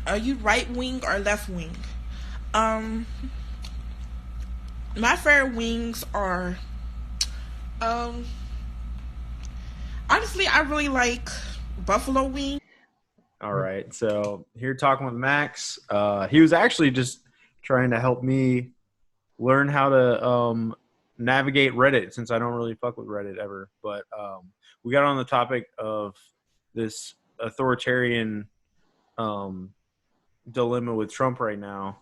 Are you right wing or left wing? Um, my favorite wings are um honestly I really like buffalo wings. All right. So here talking with Max. He was actually just trying to help me learn how to navigate Reddit since I don't really fuck with Reddit ever. But we got on the topic of this authoritarian um, dilemma with Trump right now.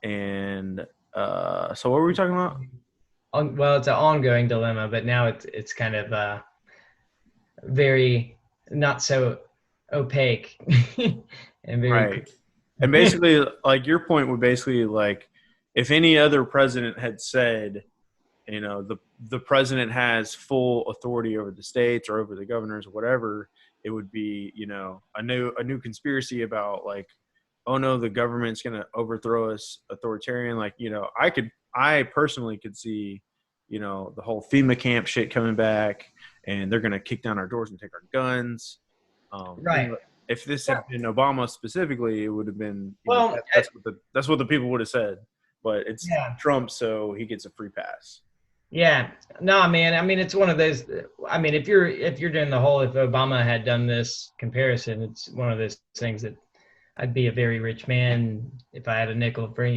And so what were we talking about? Well, it's an ongoing dilemma, but now it's kind of very not so opaque and very Right. And basically, like your point would basically like if any other president had said, the president has full authority over the states or over the governors or whatever, it would be a new conspiracy about like, oh no, the government's going to overthrow us, authoritarian. Like I personally could see the whole FEMA camp shit coming back, and they're going to kick down our doors and take our guns. right. If this had been Obama specifically, it would have been Well, that's what the people would have said. But it's yeah, Trump, so he gets a free pass. yeah. No, man. I mean, it's one of those. I mean, if you're doing the whole, if Obama had done this comparison, it's one of those things that I'd be a very rich man if I had a nickel for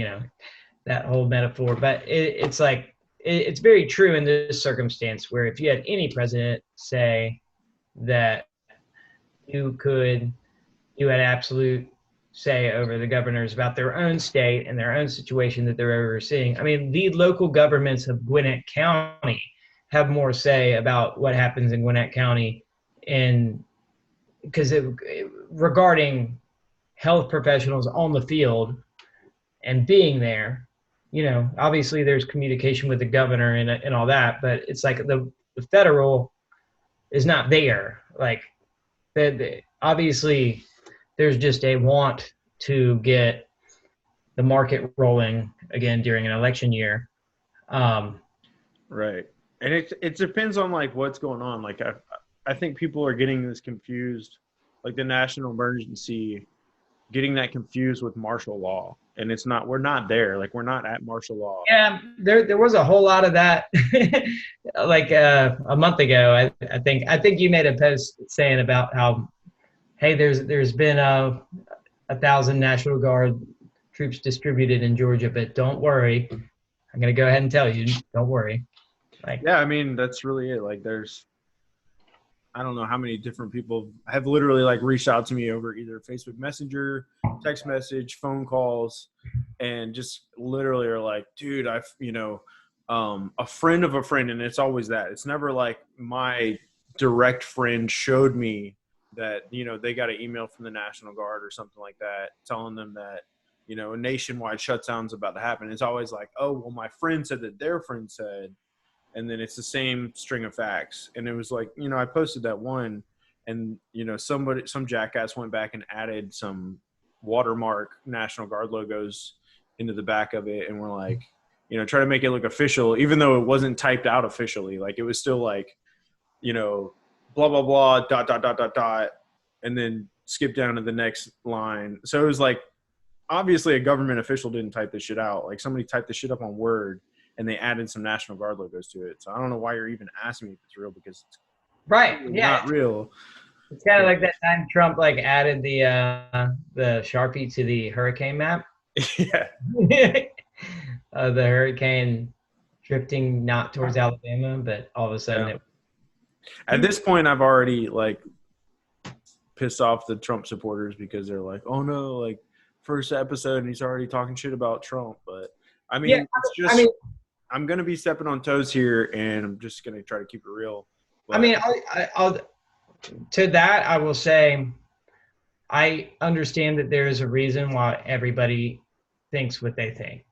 that whole metaphor. But it's like it's very true in this circumstance where if you had any president say that you could you had absolute say over the governors about their own state and their own situation that they're overseeing. I mean, the local governments of Gwinnett County have more say about what happens in Gwinnett County, and because regarding health professionals on the field and being there, obviously there's communication with the governor and all that, but it's like the federal is not there. Like, obviously there's just a want to get the market rolling again during an election year. Um, Right. And it depends on like what's going on. Like I think people are getting this confused, like the national emergency, getting that confused with martial law. And it's not we're not there. Like we're not at martial law. yeah, there was a whole lot of that, like a month ago. I think you made a post saying about how, hey, there's been a thousand National Guard troops distributed in Georgia, but don't worry, I'm gonna go ahead and tell you, don't worry. Like, Yeah, I mean that's really it. Like there's I don't know how many different people have literally like reached out to me over either Facebook Messenger, text message, phone calls, and just literally are like, dude, a friend of a friend, and it's always that. It's never like my direct friend showed me that they got an email from the National Guard or something like that, telling them that a nationwide shutdown's about to happen. It's always like, oh, well, my friend said that their friend said, and then it's the same string of facts. And it was like, I posted that one, and some jackass went back and added some watermark National Guard logos into the back of it, and we're like, try to make it look official, even though it wasn't typed out officially. Like it was still like, blah blah blah dot dot dot dot dot, and then skip down to the next line. So it was like obviously a government official didn't type this shit out. Like somebody typed this shit up on Word and they added some National Guard logos to it. So I don't know why you're even asking me if it's real, because it's right, yeah, not real. it's kind of like that time Trump like added the Sharpie to the hurricane map. Yeah. The hurricane drifting not towards Alabama, but all of a sudden Yeah. At this point, I've already like pissed off the Trump supporters because they're like, "Oh no, like first episode and he's already talking shit about Trump." But I yeah, mean, it's I just mean, I'm gonna be stepping on toes here, and I'm just gonna try to keep it real. I But mean, I'll to that I will say I understand that there is a reason why everybody thinks what they think,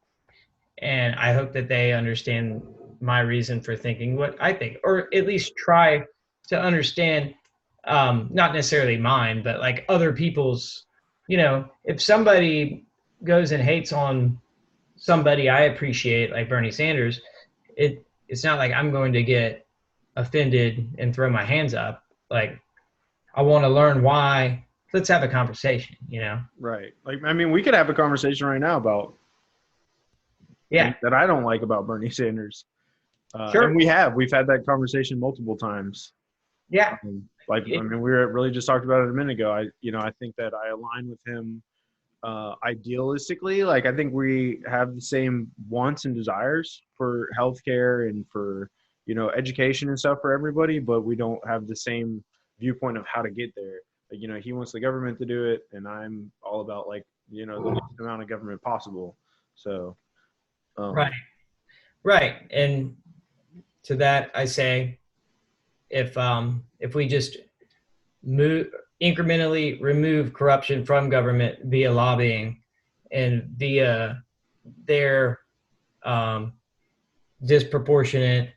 and I hope that they understand my reason for thinking what I think, or at least try to understand, not necessarily mine, but like other people's. If somebody goes and hates on somebody I appreciate, like Bernie Sanders, it's not like I'm going to get offended and throw my hands up. Like, I want to learn why let's have a conversation, you know? Right. Like, I mean, we could have a conversation right now about Yeah, that I don't like about Bernie Sanders. sure. And we've had that conversation multiple times. Yeah. Like, I mean, we really just talked about it a minute ago. I think that I align with him idealistically. Like, I think we have the same wants and desires for healthcare and for, education and stuff for everybody, but we don't have the same viewpoint of how to get there. Like, he wants the government to do it, and I'm all about, like, the least amount of government possible. So, Right. Right. And to that, I say, if we just incrementally remove corruption from government via lobbying and via their disproportionate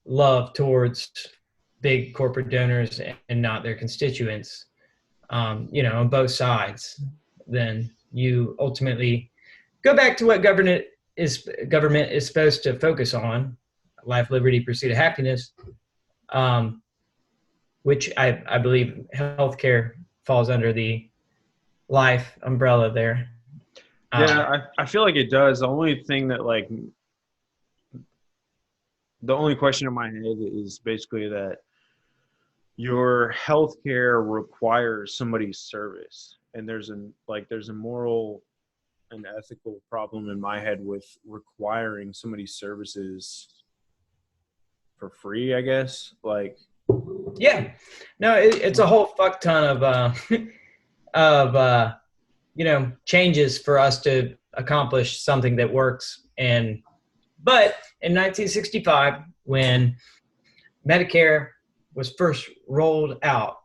love towards big corporate donors and not their constituents, on both sides, then you ultimately go back to what government is supposed to focus on: life, liberty, pursuit of happiness, which I believe healthcare falls under the life umbrella there. Yeah, I feel like it does. The only thing that, like, the only question in my head is basically that your healthcare requires somebody's service, and there's a moral and ethical problem in my head with requiring somebody's services for free, I guess. Like, Yeah, no, it's a whole fuck ton of changes for us to accomplish something that works. But in 1965, when Medicare was first rolled out,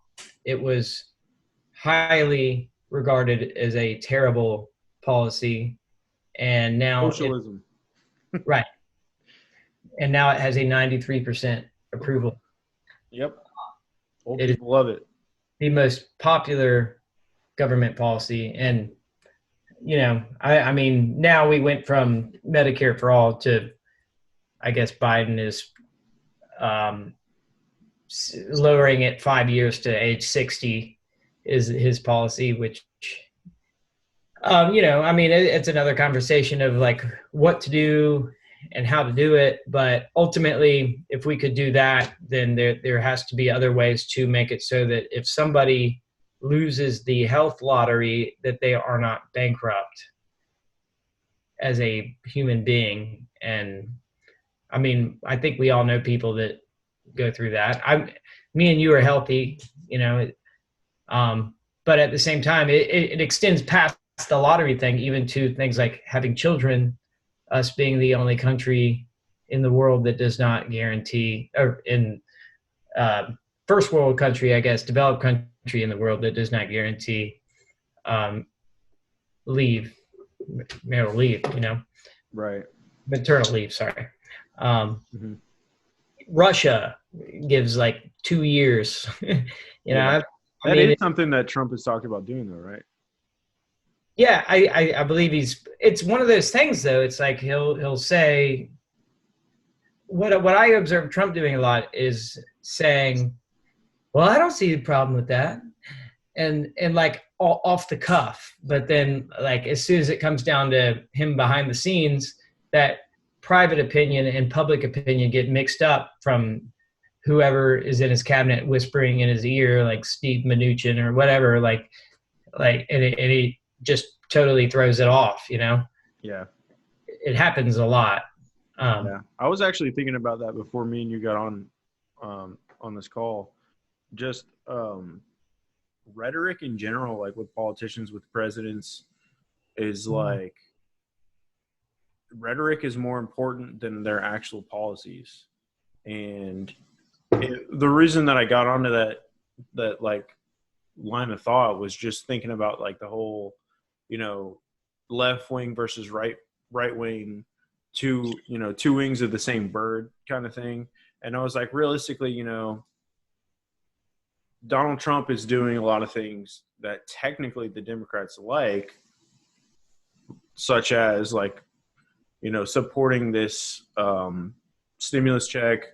it was highly regarded as a terrible policy, and now socialism. Right, and now it has a 93% approval. Yep, old people love it. The most popular government policy, and I mean, now we went from Medicare for all to, I guess Biden is lowering it 5 years to age 60 is his policy, which, I mean, it's another conversation of like what to do and how to do it. But ultimately, if we could do that, then there has to be other ways to make it so that if somebody loses the health lottery, that they are not bankrupt as a human being. And I mean, I think we all know people that go through that. Me and you are healthy, but at the same time, it extends past the lottery thing, even to things like having children, us being the only country in the world that does not guarantee, or in first world country, I guess, developed country in the world that does not guarantee marital leave, Right. maternal leave, sorry. Russia gives like 2 years. That I mean, is something that Trump has talked about doing, though, right? Yeah, I believe it's one of those things, though. It's like he'll say, what I observe Trump doing a lot is saying, well, I don't see the problem with that. And like off the cuff. But then, like, as soon as it comes down to him behind the scenes, that private opinion and public opinion get mixed up from whoever is in his cabinet whispering in his ear, like Steve Mnuchin or whatever, and he just totally throws it off, Yeah. It happens a lot. Yeah. I was actually thinking about that before me and you got on this call. Just rhetoric in general, like with politicians, with presidents, is like rhetoric is more important than their actual policies. And the reason that I got onto that like line of thought was just thinking about like the whole, left wing versus right wing, two wings of the same bird kind of thing. And I was like, realistically, Donald Trump is doing a lot of things that technically the Democrats like, such as like, supporting this stimulus check,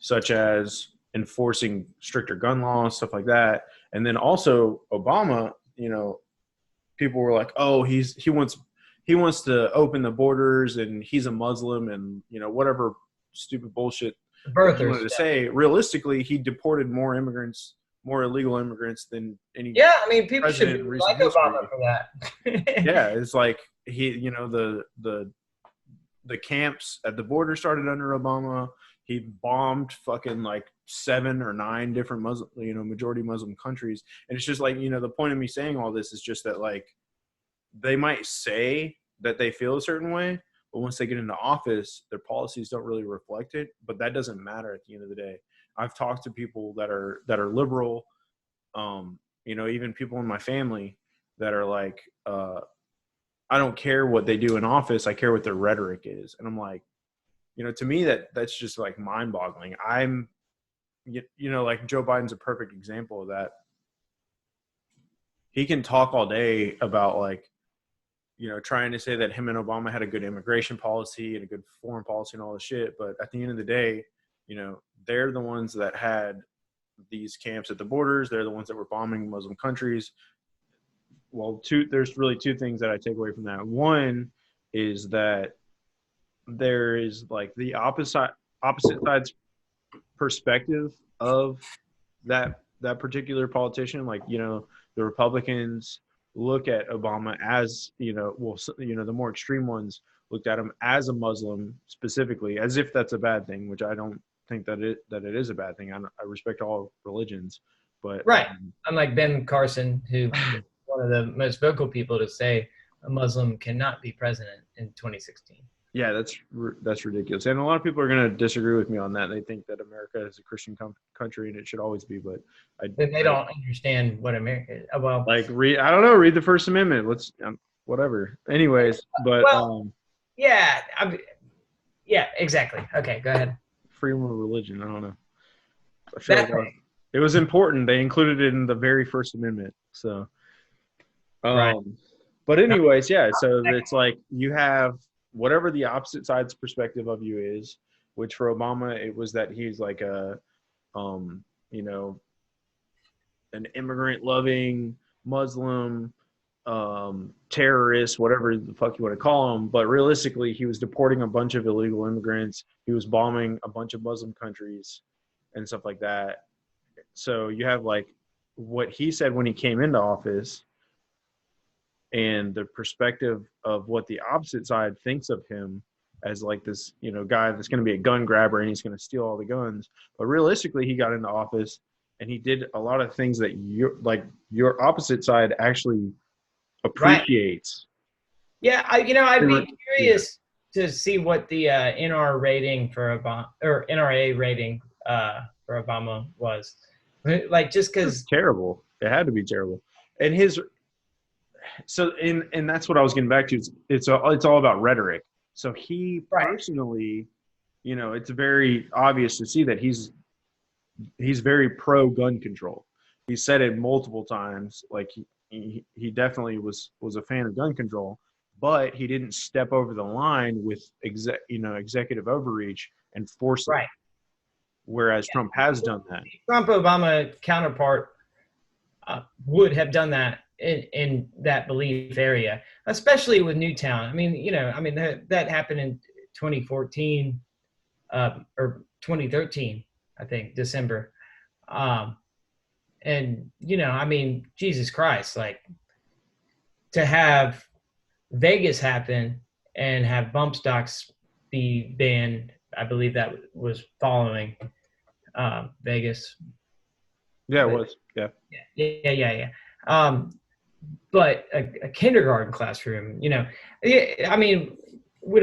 such as enforcing stricter gun laws, stuff like that. And then also Obama, people were like, oh, he wants to open the borders and he's a Muslim and whatever stupid bullshit that he wanted to say. Realistically, he deported more illegal immigrants than any people should like Obama for that. Yeah, it's like the camps at the border started under Obama. He bombed fucking like 7 or 9 different Muslim, majority Muslim countries. And it's just like, the point of me saying all this is just that, like, they might say that they feel a certain way, but once they get into office, their policies don't really reflect it. But that doesn't matter at the end of the day. I've talked to people that are liberal, even people in my family that are like, I don't care what they do in office. I care what their rhetoric is. And I'm like, to me, that's just like mind boggling. Like Joe Biden's a perfect example of that. He can talk all day about like, trying to say that him and Obama had a good immigration policy and a good foreign policy and all this shit. But at the end of the day, they're the ones that had these camps at the borders. They're the ones that were bombing Muslim countries. Well, there's really 2 things that I take away from that. One is that there is like the opposite side's perspective of that particular politician. Like, the Republicans look at Obama as, the more extreme ones looked at him as a Muslim specifically, as if that's a bad thing, which I don't think that it is a bad thing. I respect all religions, but right. Unlike Ben Carson, who one of the most vocal people to say a Muslim cannot be president in 2016. Yeah, that's ridiculous. And a lot of people are going to disagree with me on that. They think that America is a Christian country and it should always be, but they don't understand what America is. Well, like read the First Amendment. Let's whatever. Anyways, but yeah, exactly. Okay, go ahead. Freedom of religion. I don't know. I feel like it was important. They included it in the very First Amendment. So, right. But anyways, yeah. So it's like you have whatever the opposite side's perspective of you is, which for Obama, it was that he's like an immigrant loving Muslim, terrorist, whatever the fuck you want to call him. But realistically, he was deporting a bunch of illegal immigrants. He was bombing a bunch of Muslim countries and stuff like that. So you have like what he said when he came into office and the perspective of what the opposite side thinks of him as like this, guy that's going to be a gun grabber and he's going to steal all the guns. But realistically, he got into office and he did a lot of things that your opposite side actually appreciates. Right. Yeah, I'd be curious to see what the NR rating for Obama or NRA rating for Obama was. Like, just because terrible, it had to be terrible. And and that's what I was getting back to. It's all about rhetoric. So he personally, it's very obvious to see that he's very pro gun control. He said it multiple times. Like he definitely was a fan of gun control, but he didn't step over the line with executive overreach and force it. Whereas Trump has done that. Trump-Obama counterpart would have done that in that belief area, especially with Newtown. That happened in 2014 or 2013, I think, December. Jesus Christ, like to have Vegas happen and have bump stocks be banned. I believe that was following Vegas. Yeah, it was. Yeah. Yeah. But a kindergarten classroom, we don't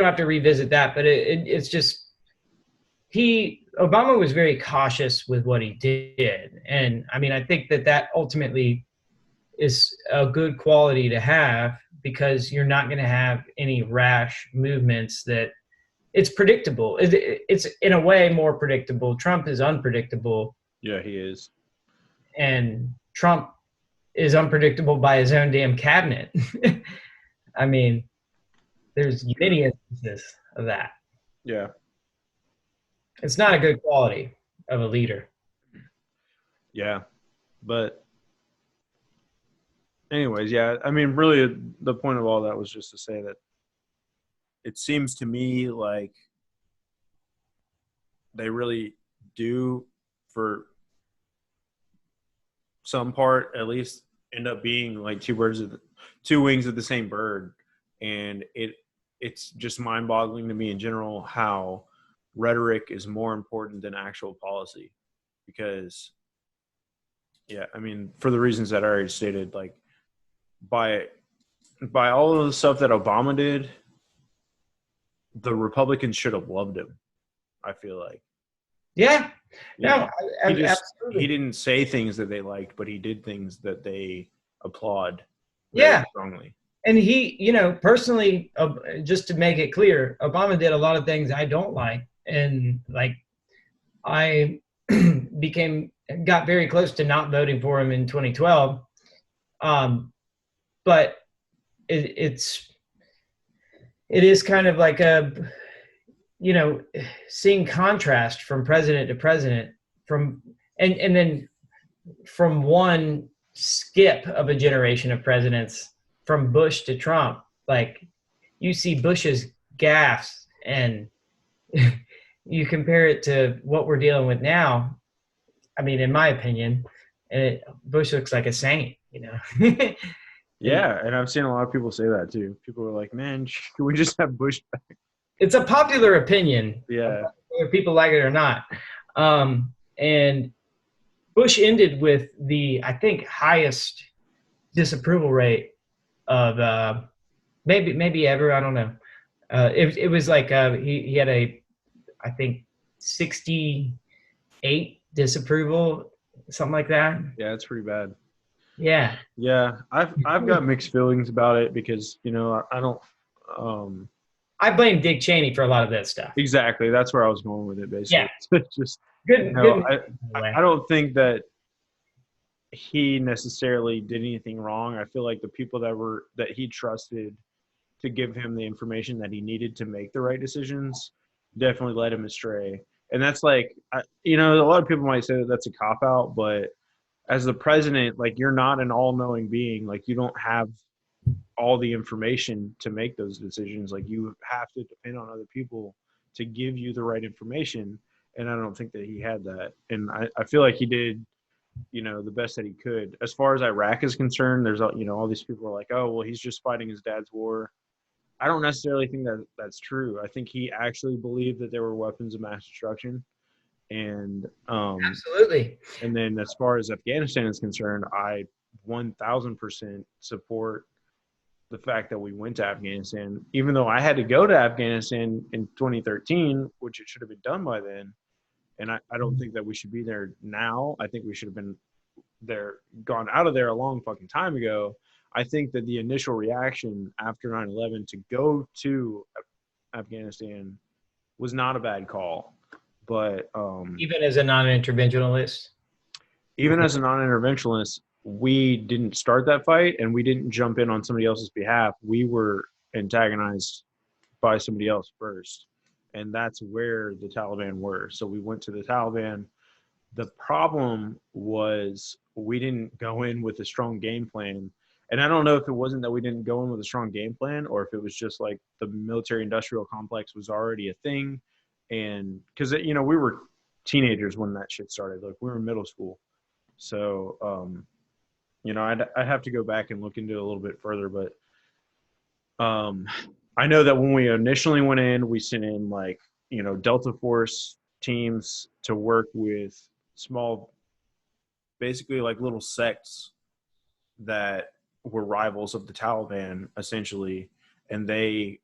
have to revisit that, but it's just Obama was very cautious with what he did. And I think that ultimately is a good quality to have, because you're not going to have any rash movements that it's predictable. It's in a way more predictable. Trump is unpredictable. Yeah, he is. And Trump is unpredictable by his own damn cabinet. There's many instances of that. Yeah. It's not a good quality of a leader. Yeah. But anyways, yeah, I mean, really, the point of all that was just to say that it seems to me like they really do, for some part at least, end up being like two wings of the same bird, and it's just mind-boggling to me in general how rhetoric is more important than actual policy, because yeah, I mean, for the reasons that I already stated, like by all of the stuff that Obama did, the Republicans should have loved him. I feel like, Yeah. you No, know, he absolutely. didn't say things that they liked, but he did things that they applaud very Yeah. strongly. And he, personally, just to make it clear, Obama did a lot of things I don't like. And like, I got very close to not voting for him in 2012. But it is kind of like you know, seeing contrast from president to president, from and then from one skip of a generation of presidents, from Bush to Trump. Like, you see Bush's gaffes, and you compare it to what we're dealing with now. I mean, in my opinion, Bush looks like a saint. And Yeah, and I've seen a lot of people say that too. People are like, "Man, can we just have Bush back?" it's a popular opinion, Yeah, whether people like it or not. And Bush ended with the, I think, highest disapproval rate of maybe ever. I don't know. It was like he had I think 68 disapproval, something like that. yeah, it's pretty bad. Yeah. Yeah, I've got mixed feelings about it because I don't. Um, I blame Dick Cheney for a lot of that stuff. exactly, that's where I was going with it. Yeah. Basically, it's just Good. I don't think that he necessarily did anything wrong. I feel like the people that he trusted to give him the information that he needed to make the right decisions definitely led him astray. And that's like, a lot of people might say that that's a cop out, but as the president, like, you're not an all knowing being. Like, you don't have all the information to make those decisions. Like, you have to depend on other people to give you the right information. And I don't think that he had that. And I feel like he did, the best that he could. As far as Iraq is concerned, there's, all these people are like, oh, well, he's just fighting his dad's war. I don't necessarily think that that's true. I think he actually believed that there were weapons of mass destruction. And Absolutely. and then as far as Afghanistan is concerned, I 1000% support the fact that we went to Afghanistan, even though I had to go to Afghanistan in 2013, which it should have been done by then. And I don't think that we should be there now. I think we should have been there, gone out of there a long fucking time ago. I think that the initial reaction after 9/11 to go to Afghanistan was not a bad call. But Even as a non-interventionalist. even as a non-interventionalist, we didn't start that fight and we didn't jump in on somebody else's behalf. We were antagonized by somebody else first. And that's where the Taliban were. So we went to the Taliban. The problem was we didn't go in with a strong game plan. And I don't know if it wasn't that we didn't go in with a strong game plan or if it was just like the military industrial complex was already a thing. And because, we were teenagers when that shit started. Like, we were in middle school. So, I'd have to go back and look into it a little bit further. But I know that when we initially went in, we sent in like, Delta Force teams to work with small, basically like little sects that were rivals of the Taliban, essentially. And they,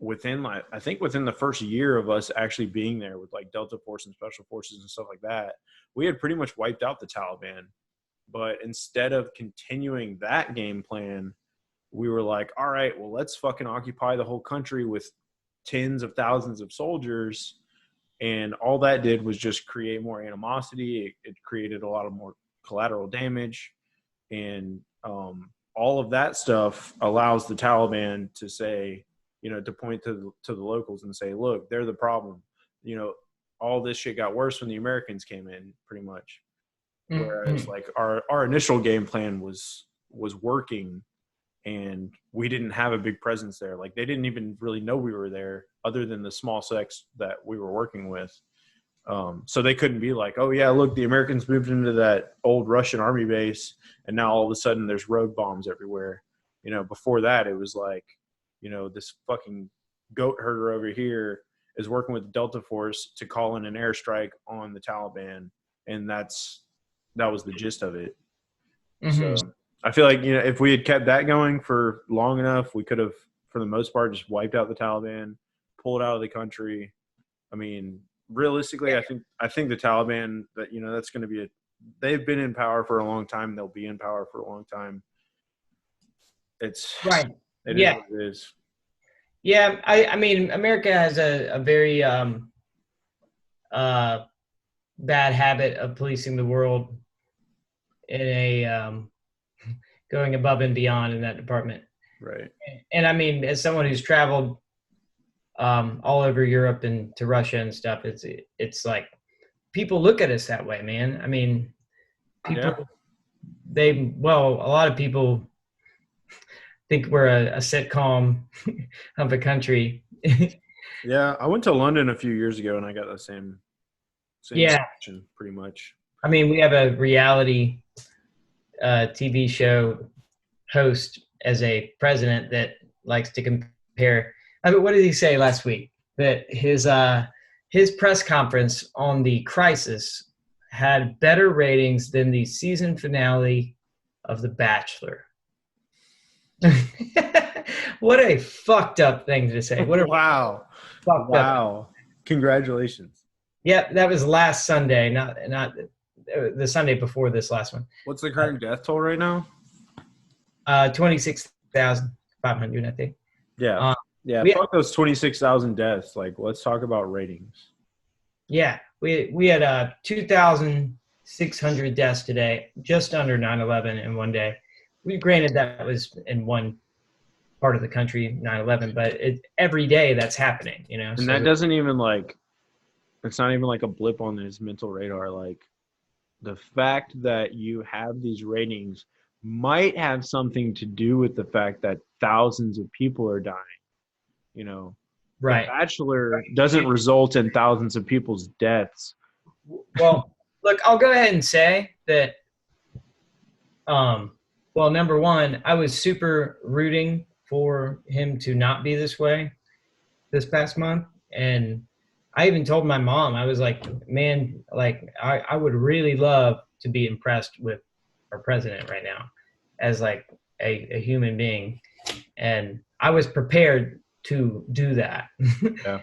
I think within the first year of us actually being there with like Delta Force and Special Forces and stuff like that, we had pretty much wiped out the Taliban. But instead of continuing that game plan, we were like, all right, well, let's fucking occupy the whole country with tens of thousands of soldiers. And all that did was just create more animosity. It created a lot of more collateral damage. And all of that stuff allows the Taliban to say, to point to the locals and say, look, they're the problem. All this shit got worse when the Americans came in, pretty much. Whereas like our initial game plan was was working, and we didn't have a big presence there. Like they didn't even really know we were there, other than the small sects that we were working with. So they couldn't be like, oh yeah, look, the Americans moved into that old Russian army base, and now all of a sudden there's road bombs everywhere. You know, before that it was like, you know, this fucking goat herder over here is working with the Delta Force to call in an airstrike on the Taliban, and that was the gist of it. Mm-hmm. So I feel like, you know, if we had kept that going for long enough, we could have, for the most part, just wiped out the Taliban, pulled out of the country. I mean, realistically, I think the Taliban, that, you know, that's going to be they've been in power for a long time. They'll be in power for a long time. It's right. It is what it is. Yeah, I mean, America has a very bad habit of policing the world in a going above and beyond in that department. Right. And I mean, as someone who's traveled all over Europe and to Russia and stuff, it's like people look at us that way, man. I mean, people, a lot of people think we're a sitcom of a country. Yeah, I went to London a few years ago and I got the same reaction, pretty much. I mean, we have a reality TV show host as a president that likes to compare. I mean, what did he say last week? That his press conference on the crisis had better ratings than the season finale of The Bachelor. What a fucked up thing to say. What a wow. Congratulations. Yeah, that was last Sunday, not the Sunday before this last one. What's the current death toll right now? 26,500, I think. Yeah. Fuck those 26,000 deaths. Like, let's talk about ratings. Yeah, we had 2,600 deaths today, just under 9/11 in one day. Granted, that was in one part of the country, 9/11, but every day that's happening, you know. And that doesn't even it's not even like a blip on his mental radar. Like, the fact that you have these ratings might have something to do with the fact that thousands of people are dying. You know, right. The Bachelor doesn't result in thousands of people's deaths. Well, look, I'll go ahead and say that, well, number one, I was super rooting for him to not be this way this past month. And I even told my mom, I was like, man, like, I would really love to be impressed with our president right now as like a human being. And I was prepared to do that. Yeah.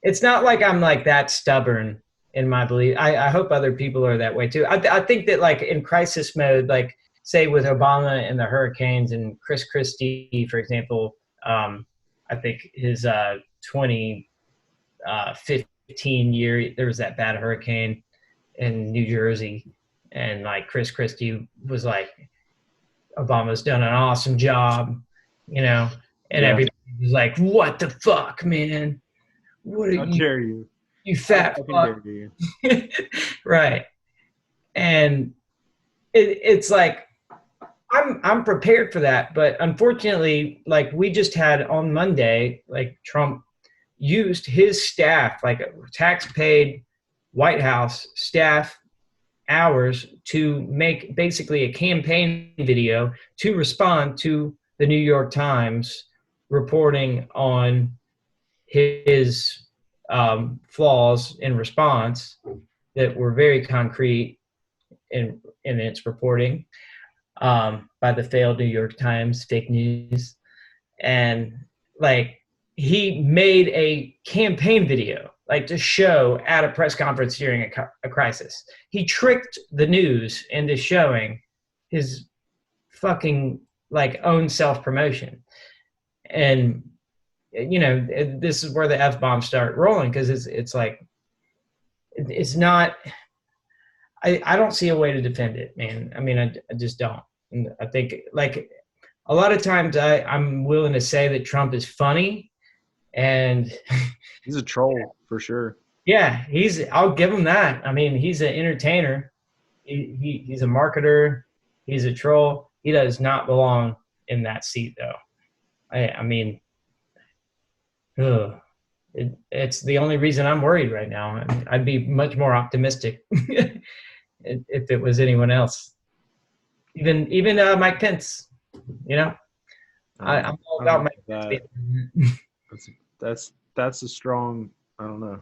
It's not like I'm like that stubborn in my belief. I hope other people are that way too. I think that, like, in crisis mode, like say with Obama and the hurricanes and Chris Christie, for example, I think his 2015 year, there was that bad hurricane in New Jersey, and like Chris Christie was like, Obama's done an awesome job, you know, and everybody was like, what the fuck, man? What are How dare you? You fat fuck. You. Right. And it's like, I'm prepared for that. But unfortunately, like, we just had on Monday, like, Trump used his staff, like tax-paid White House staff hours, to make basically a campaign video to respond to the New York Times reporting on his flaws in response that were very concrete in its reporting by the failed New York Times fake news. And like, he made a campaign video, like, to show at a press conference during a crisis. He tricked the news into showing his fucking like own self-promotion. And you know, this is where the F-bombs start rolling, because it's like, it's not, I don't see a way to defend it, man. I mean, I just don't. And I think, like, a lot of times I'm willing to say that Trump is funny, and he's a troll for sure. Yeah, I'll give him that. I mean, he's an entertainer. He's a marketer. He's a troll. He does not belong in that seat, though. I mean, it's the only reason I'm worried right now. I'd be much more optimistic if it was anyone else. Even Mike Pence, you know. I'm all about Mike Pence. That's a strong. I don't know.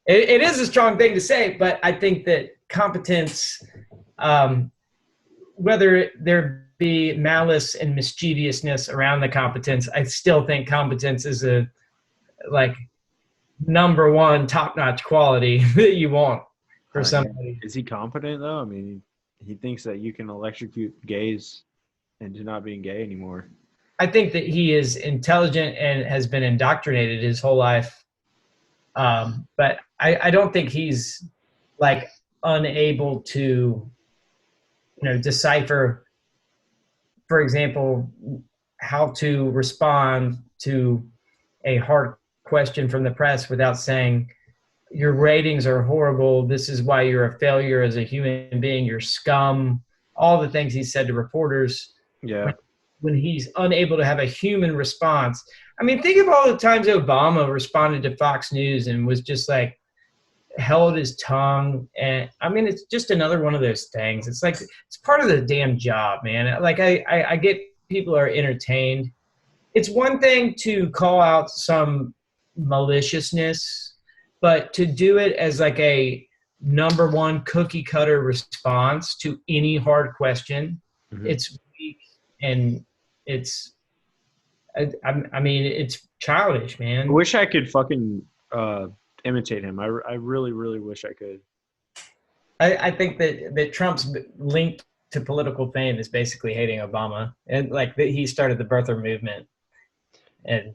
It is a strong thing to say, but I think that competence, whether there be malice and mischievousness around the competence, I still think competence is a number one top-notch quality that you want for somebody. Is he competent though? I mean, he thinks that you can electrocute gays into not being gay anymore. I think that he is intelligent and has been indoctrinated his whole life. But I don't think he's like unable to, decipher, for example, how to respond to a hard question from the press without saying, your ratings are horrible. This is why you're a failure as a human being. You're scum. All the things he said to reporters. Yeah. When he's unable to have a human response. I mean, think of all the times Obama responded to Fox News and was just like, held his tongue. And I mean, it's just another one of those things. It's like, it's part of the damn job, man. Like I get people are entertained. It's one thing to call out some maliciousness, but to do it as like a number one cookie cutter response to any hard question, it's weak and it's, I mean, it's childish, man. I wish I could fucking imitate him. I really, really wish I could. I think that Trump's link to political fame is basically hating Obama, and like he started the birther movement, and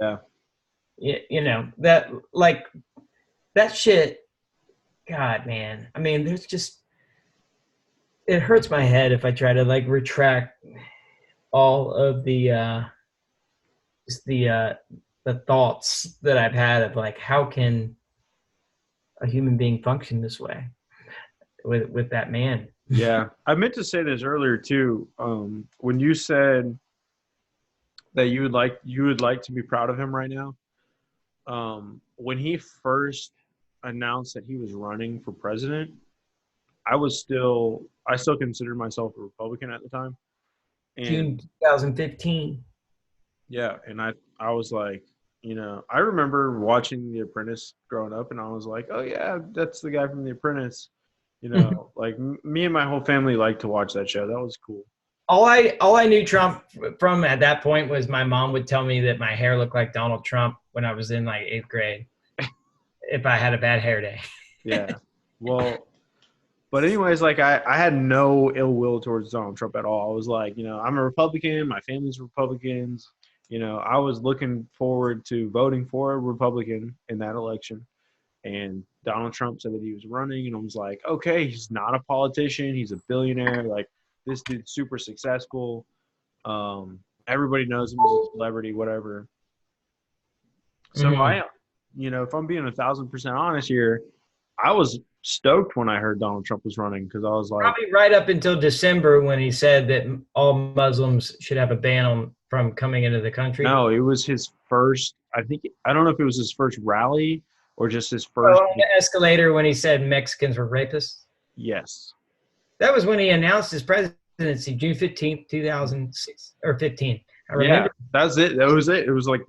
that like that shit. God, man. I mean, there's just it hurts my head if I try to like retract all of the thoughts that I've had of like how can a human being function this way with that man. Yeah, I meant to say this earlier too. When you said that you would like to be proud of him right now, when he first announced that he was running for president, I still considered myself a Republican at the time. And, June 2015. Yeah, and I was like, I remember watching The Apprentice growing up, and I was like, oh yeah, that's the guy from The Apprentice. Like me and my whole family liked to watch that show. That was cool. All I knew Trump from at that point was my mom would tell me that my hair looked like Donald Trump when I was in like 8th grade if I had a bad hair day. Yeah. Well, but anyways, like I had no ill will towards Donald Trump at all. I was like, I'm a Republican. My family's Republicans. I was looking forward to voting for a Republican in that election. And Donald Trump said that he was running, and I was like, okay, he's not a politician. He's a billionaire. Like, this dude's super successful. Everybody knows him as a celebrity, whatever. So if I'm being 1,000% honest here, I was stoked when I heard Donald Trump was running because I was like, probably right up until December when he said that all Muslims should have a ban from coming into the country. No, it was his first. I don't know if it was his first rally or just his first. On the escalator when he said Mexicans were rapists. Yes. That was when he announced his presidency, June 15th, 2006 or 15. I remember. Yeah, that's it. That was it. It was like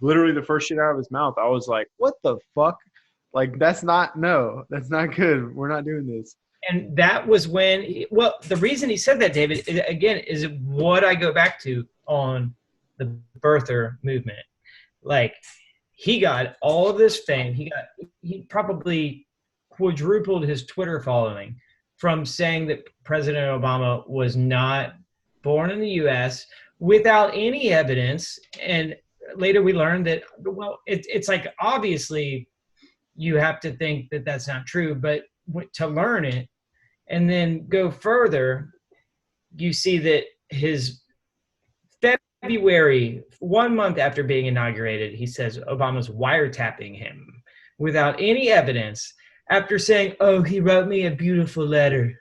literally the first shit out of his mouth. I was like, what the fuck? Like, that's not good. We're not doing this. And that was when, the reason he said that, David, again, is what I go back to on the birther movement. Like, he got all of this fame. He probably quadrupled his Twitter following from saying that President Obama was not born in the U.S. without any evidence. And later we learned that, it's like, obviously you have to think that that's not true, but to learn it and then go further, you see that his February, 1 month after being inaugurated, he says Obama's wiretapping him without any evidence after saying, oh, he wrote me a beautiful letter.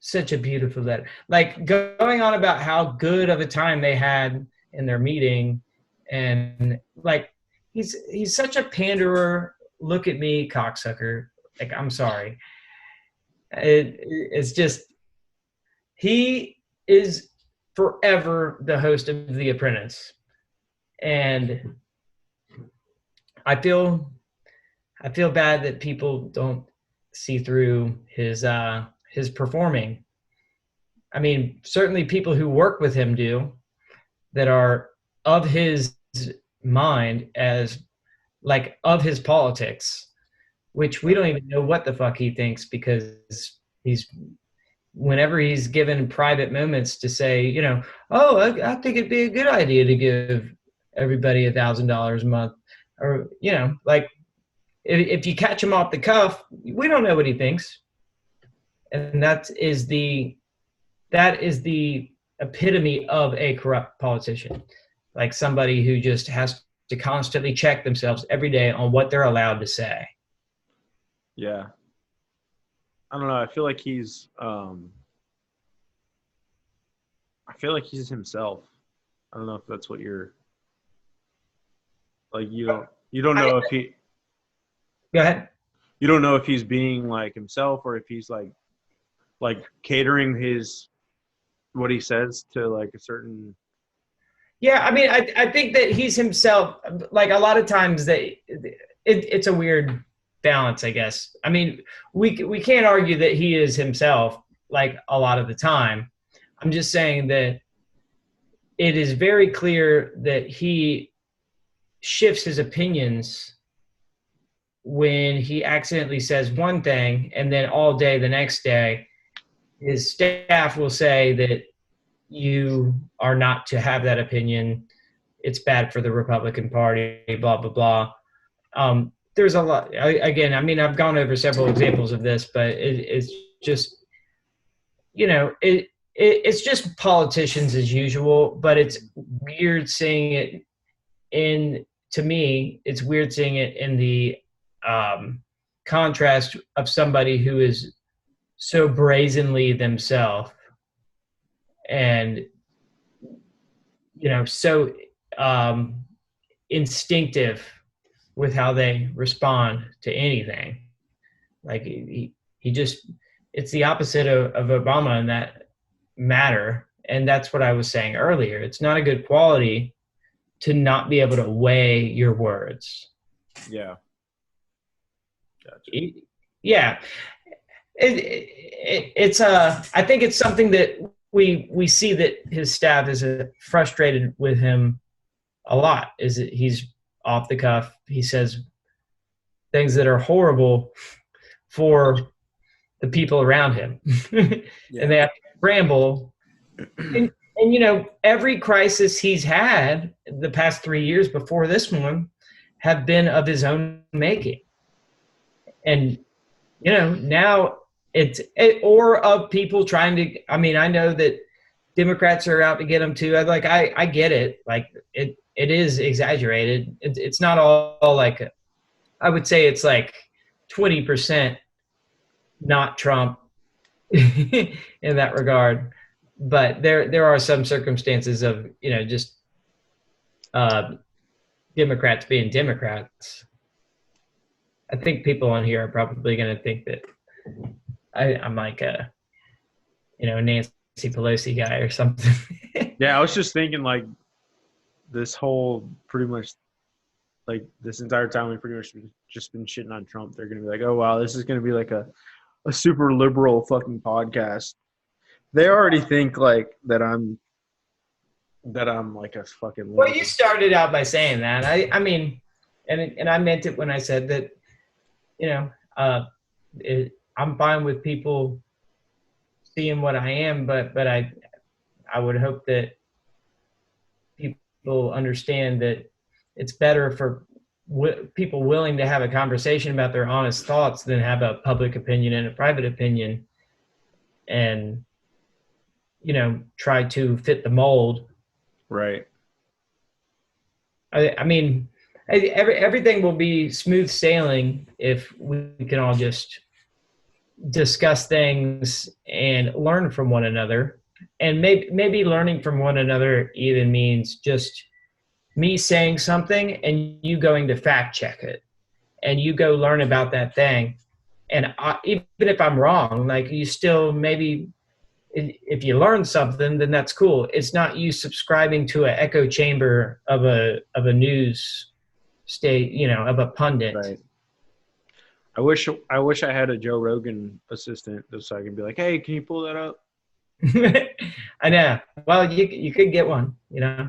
such a beautiful letter. Like going on about how good of a time they had in their meeting, and like he's such a panderer. Look at me, cocksucker. Like, I'm sorry. It's just, he is forever the host of The Apprentice, and I feel bad that people don't see through his performing. I mean, certainly people who work with him do, that are of his mind, as like of his politics, which we don't even know what the fuck he thinks, because whenever he's given private moments to say, you know, oh, I think it'd be a good idea to give everybody $1,000 a month, or, you know, like if you catch him off the cuff, we don't know what he thinks. And that is the epitome of a corrupt politician, like somebody who just has to constantly check themselves every day on what they're allowed to say. Yeah. I don't know. I feel like he's himself. I don't know if that's what you're like. You don't know if he. Go ahead. You don't know if he's being like himself, or if he's like catering what he says to like a certain. Yeah, I mean, I think that he's himself. Like a lot of times it's a weird balance, I guess. I mean, we can't argue that he is himself like a lot of the time. I'm just saying that it is very clear that he shifts his opinions when he accidentally says one thing, and then all day the next day his staff will say that you are not to have that opinion. It's bad for the Republican Party, blah, blah, blah. There's a lot. Again, I mean, I've gone over several examples of this, but it's just, you know, it's just politicians as usual, but it's weird seeing it to me, it's weird seeing it in the contrast of somebody who is so brazenly themselves, and, you know, so instinctive with how they respond to anything. Like he just, it's the opposite of Obama in that matter. And that's what I was saying earlier. It's not a good quality to not be able to weigh your words. Yeah. Gotcha. Yeah. It's I think it's something that we see that his staff is frustrated with him a lot, is that he's off the cuff. He says things that are horrible for the people around him. Yeah. And they have to scramble. And, you know, every crisis he's had the past 3 years before this one have been of his own making. And, you know, now or of people trying to, I mean, I know that Democrats are out to get him too. I get it. Like it is exaggerated. It's not all like, I would say it's like 20% not Trump in that regard. But there are some circumstances of, you know, just Democrats being Democrats. I think people on here are probably going to think that I'm like a, you know, Nancy Pelosi guy or something. Yeah, I was just thinking like this whole pretty much like this entire time we've pretty much just been shitting on Trump. They're going to be like, oh, wow, this is going to be like a super liberal fucking podcast. They already think like that I'm like a fucking liberal. Well, you started out by saying that. I mean, and I meant it when I said that, you know, I'm fine with people seeing what I am, but I would hope that people understand that it's better for people willing to have a conversation about their honest thoughts than have a public opinion and a private opinion, and, you know, try to fit the mold. Right. I mean, everything will be smooth sailing if we can all just discuss things and learn from one another. And maybe learning from one another even means just me saying something and you going to fact check it, and you go learn about that thing. And even if I'm wrong, like, you still maybe, if you learn something, then that's cool. It's not you subscribing to an echo chamber of a news state, of a pundit. Right. I wish I had a Joe Rogan assistant just so I can be like, hey, can you pull that up? I know. Well, you could get one, Yeah.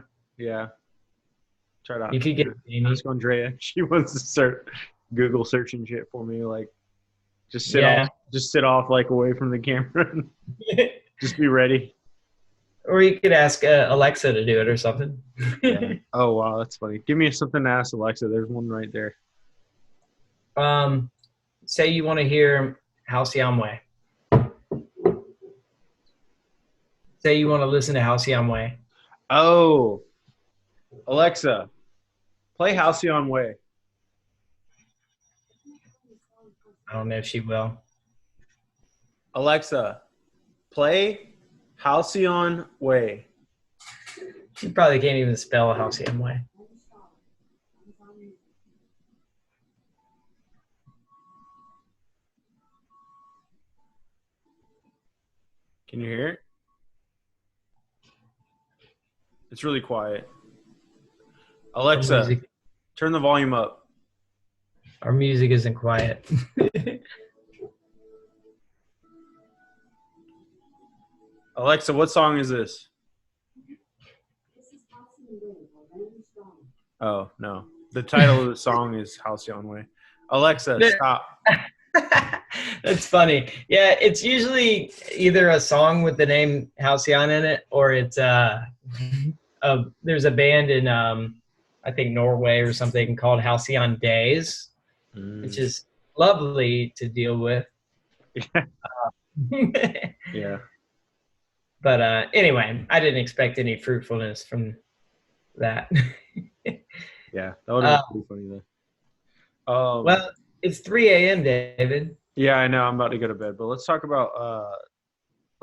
Try to. You could get Amy. Ask Andrea. She wants to start Google searching shit for me. Like, just sit off like away from the camera. Just be ready. Or you could ask Alexa to do it or something. Yeah. Oh, wow. That's funny. Give me something to ask Alexa. There's one right there. Say you want to hear Halcyon Way. Say you want to listen to Halcyon Way. Oh, Alexa, play Halcyon Way. I don't know if she will. Alexa, play Halcyon Way. She probably can't even spell Halcyon Way. Can you hear it? It's really quiet. Alexa, turn the volume up. Our music isn't quiet. Alexa, what song is this? Oh, no. The title of the song is Halcyon Way. Alexa, stop. That's funny. Yeah, it's usually either a song with the name Halcyon in it, or it's there's a band in I think Norway or something called Halcyon Days, which is lovely to deal with. Yeah. But anyway, I didn't expect any fruitfulness from that. Yeah, that would have been pretty funny though. Well, it's 3 a.m., David. Yeah, I know. I'm about to go to bed, but let's talk about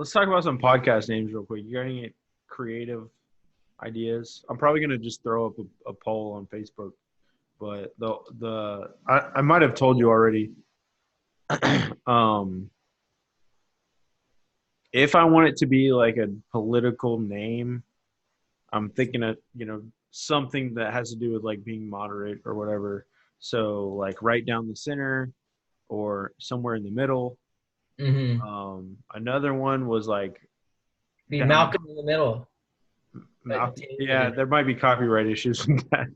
some podcast names real quick. You got any creative ideas? I'm probably gonna just throw up a poll on Facebook, but I might have told you already. If I want it to be like a political name, I'm thinking of something that has to do with like being moderate or whatever. So like right down the center or somewhere in the middle. Mm-hmm. Another one was like Malcolm in the middle. Yeah, there might be copyright issues with that.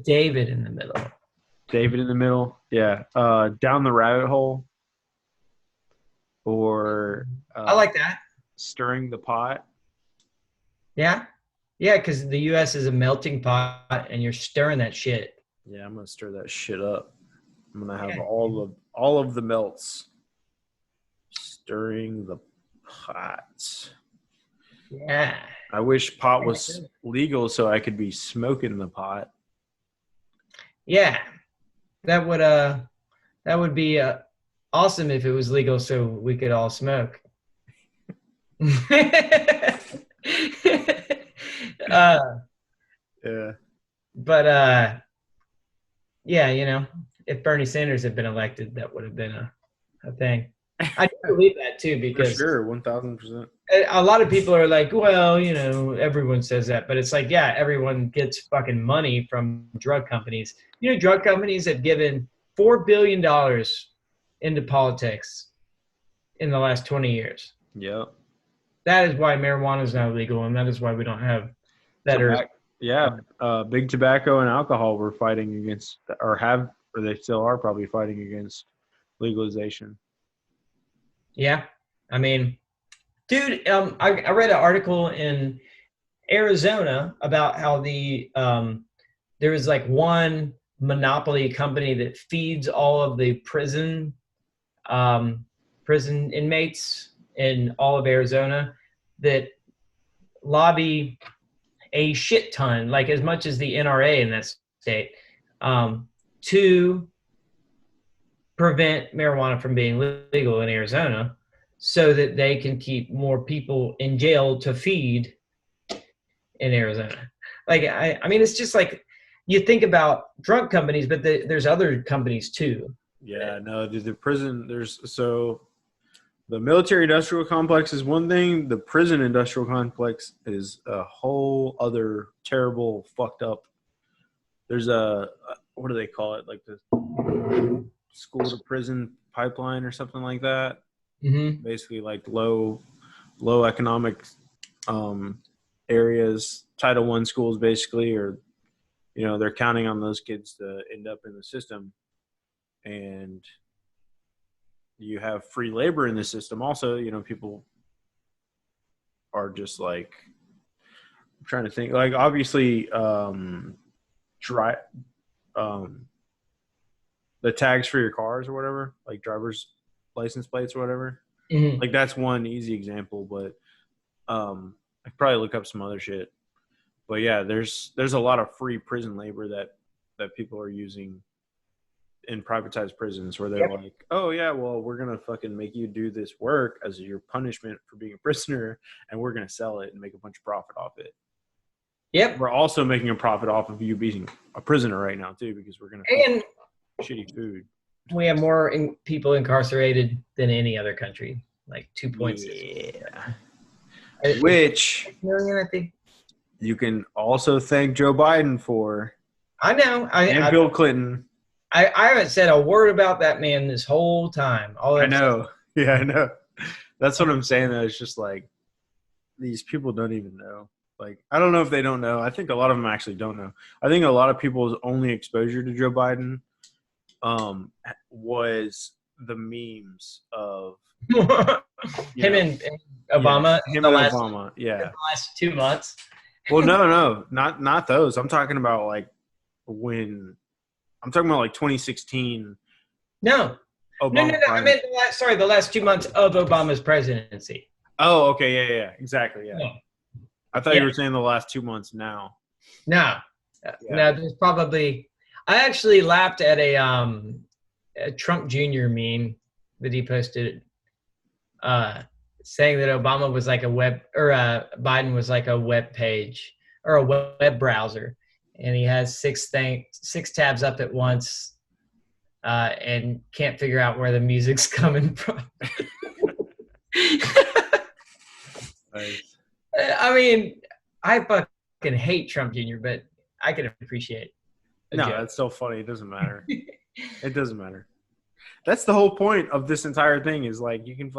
David in the middle. David in the middle. Yeah. Down the rabbit hole. Or I like that. Stirring the pot. Yeah. Yeah, because the U.S. is a melting pot, and you're stirring that shit. Yeah, I'm gonna stir that shit up. I'm gonna have all of the melts. Stirring the pot. Yeah. I wish pot was legal so I could be smoking the pot. Yeah, that would be awesome if it was legal so we could all smoke. Yeah. But yeah, if Bernie Sanders had been elected, that would have been a thing. I do believe that too, because for sure, 1,000%. A lot of people are like, well, everyone says that, but it's like, yeah, everyone gets fucking money from drug companies. Drug companies have given $4 billion into politics in the last 20 years. Yeah. That is why marijuana is now legal, and that is why we don't have better. Big tobacco and alcohol were fighting against, or they still are probably fighting against legalization. Yeah. I mean, dude, I read an article in Arizona about how there was like one monopoly company that feeds all of the prison inmates in all of Arizona that lobby a shit ton, like as much as the NRA in that state, to prevent marijuana from being legal in Arizona so that they can keep more people in jail to feed in Arizona. Like, I mean, it's just like you think about drug companies, but there's other companies too. Yeah, no, the prison, the military industrial complex is one thing. The prison industrial complex is a whole other terrible, fucked up. There's what do they call it? Like the school to prison pipeline or something like that. Mm-hmm. Basically, like low economic areas, Title I schools, basically, or they're counting on those kids to end up in the system, and you have free labor in the system. Also, people are just like, I'm trying to think, like obviously, the tags for your cars or whatever, like driver's license plates or whatever. Mm-hmm. Like that's one easy example, but I could probably look up some other shit. But yeah, there's a lot of free prison labor that people are using in privatized prisons, where they're like, oh yeah, well, we're gonna fucking make you do this work as your punishment for being a prisoner, and we're gonna sell it and make a bunch of profit off it. Yep. We're also making a profit off of you being a prisoner right now too, because we're gonna and shitty food. We have more people incarcerated than any other country, like 2.6. Yeah. Which million, I think. You can also thank Joe Biden for. I know. And Bill Clinton. I haven't said a word about that man this whole time. I know. Yeah, I know. That's what I'm saying, though. It's just like these people don't even know. Like, I don't know if they don't know. I think a lot of them actually don't know. I think a lot of people's only exposure to Joe Biden was the memes of him and Obama. Him and Obama. Yeah. The last 2 months. Well, no, not those. I'm talking about like I'm talking about like 2016. No. Obama. No. I meant the last 2 months of Obama's presidency. Oh, okay, yeah, exactly, yeah. No. I thought you were saying the last 2 months now. No, there's probably. I actually laughed at a Trump Jr. meme that he posted, saying that Obama was like Biden was like a web page or a web browser, and he has six tabs up at once, and can't figure out where the music's coming from. Nice. I mean, I fucking hate Trump Jr., but I can appreciate. No, that's so funny. It doesn't matter. It doesn't matter. That's the whole point of this entire thing is like you can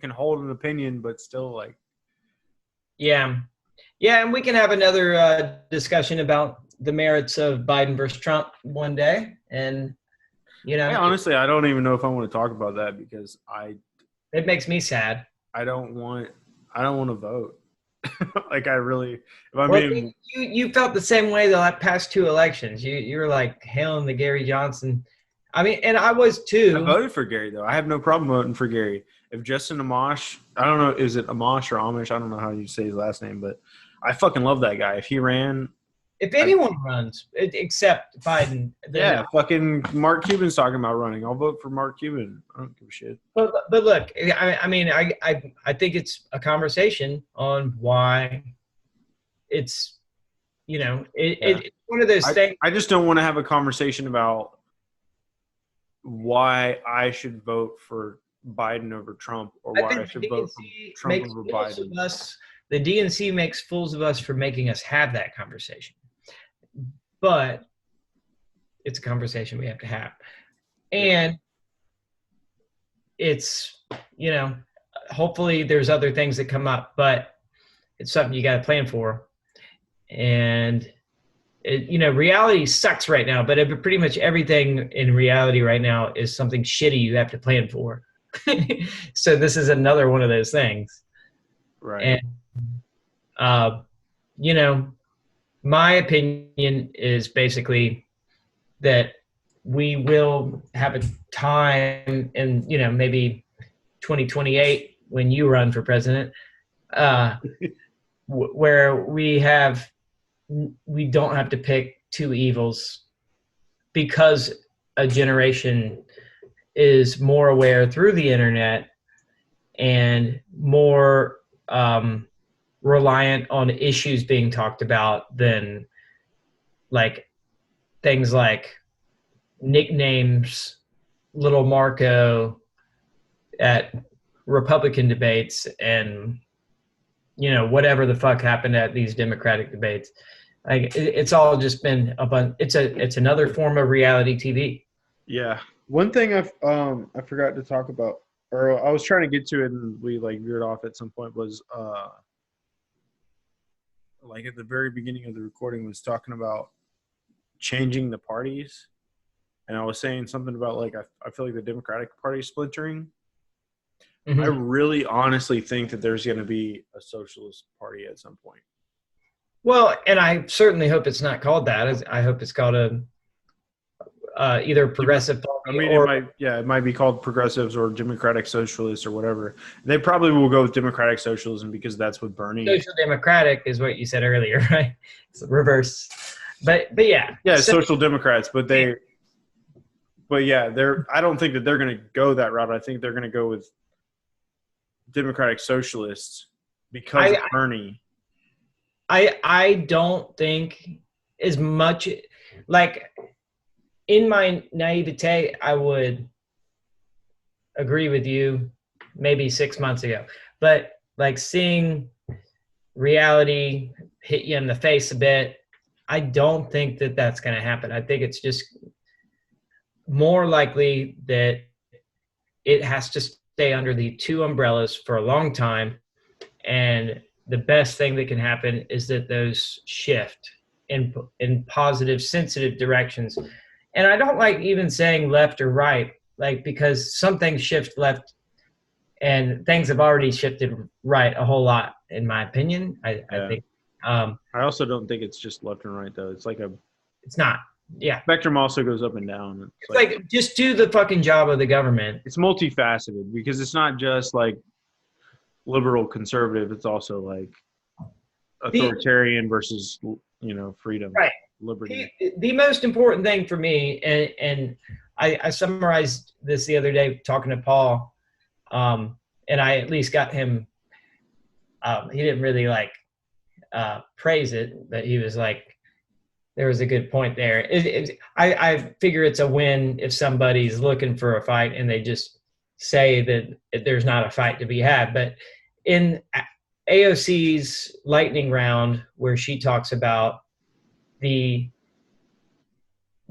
hold an opinion, but still like. Yeah, and we can have another discussion about the merits of Biden versus Trump one day, and honestly, I don't even know if I want to talk about that because it makes me sad. I don't want to vote. Like you felt the same way the past two elections. You were like hailing the Gary Johnson. I mean, and I was too. I voted for Gary though. I have no problem voting for Gary. If Justin Amash, I don't know, is it Amash or Amish? I don't know how you say his last name, but I fucking love that guy. If he ran, if anyone runs except Biden, fucking Mark Cuban's talking about running. I'll vote for Mark Cuban. I don't give a shit. But look, I mean, I think it's a conversation on why it's it's one of those things. I just don't want to have a conversation about why I should vote for Biden over Trump or why I should vote for Trump over Biden. The DNC makes fools of us for making us have that conversation. But it's a conversation we have to have. And it's, hopefully there's other things that come up, but it's something you got to plan for. And, reality sucks right now, but pretty much everything in reality right now is something shitty you have to plan for. So this is another one of those things. Right. And, my opinion is basically that we will have a time in, maybe 2028 when you run for president, where we don't have to pick two evils because a generation is more aware through the internet and more reliant on issues being talked about than like things like nicknames, little Marco at Republican debates, and whatever the fuck happened at these Democratic debates. Like it's all just been it's another form of reality TV. Yeah. One thing I forgot to talk about, or I was trying to get to it and we like veered off at some point, was like at the very beginning of the recording was talking about changing the parties. And I was saying something about like I feel like the Democratic Party is splintering. Mm-hmm. I really honestly think that there's going to be a socialist party at some point. Well, and I certainly hope it's not called that. I hope it's called a either progressive party. I mean, it might be called progressives or democratic socialists or whatever. They probably will go with democratic socialism because that's what Bernie. Social democratic is what you said earlier, right? It's reverse. But yeah. Yeah, social democrats, but yeah, I don't think that they're going to go that route. I think they're going to go with democratic socialists because of Bernie. I don't think as much like in my naivete, I would agree with you maybe 6 months ago, but like seeing reality hit you in the face a bit, I don't think that that's going to happen. I think it's just more likely that it has to stay under the two umbrellas for a long time. And the best thing that can happen is that those shift in positive, sensitive directions. And I don't like even saying left or right, like because some things shift left and things have already shifted right a whole lot, in my opinion. I think. I also don't think it's just left and right, though. It's like It's not. Yeah. Spectrum also goes up and down. It's like just do the fucking job of the government. It's multifaceted because it's not just like liberal conservative. It's also like authoritarian versus, freedom. Right. Liberty. The most important thing for me, and I summarized this the other day talking to Paul, and I at least got him. He didn't really praise it, but he was like, there was a good point there. I figure it's a win if somebody's looking for a fight and they just say that there's not a fight to be had. But in AOC's lightning round, where she talks about the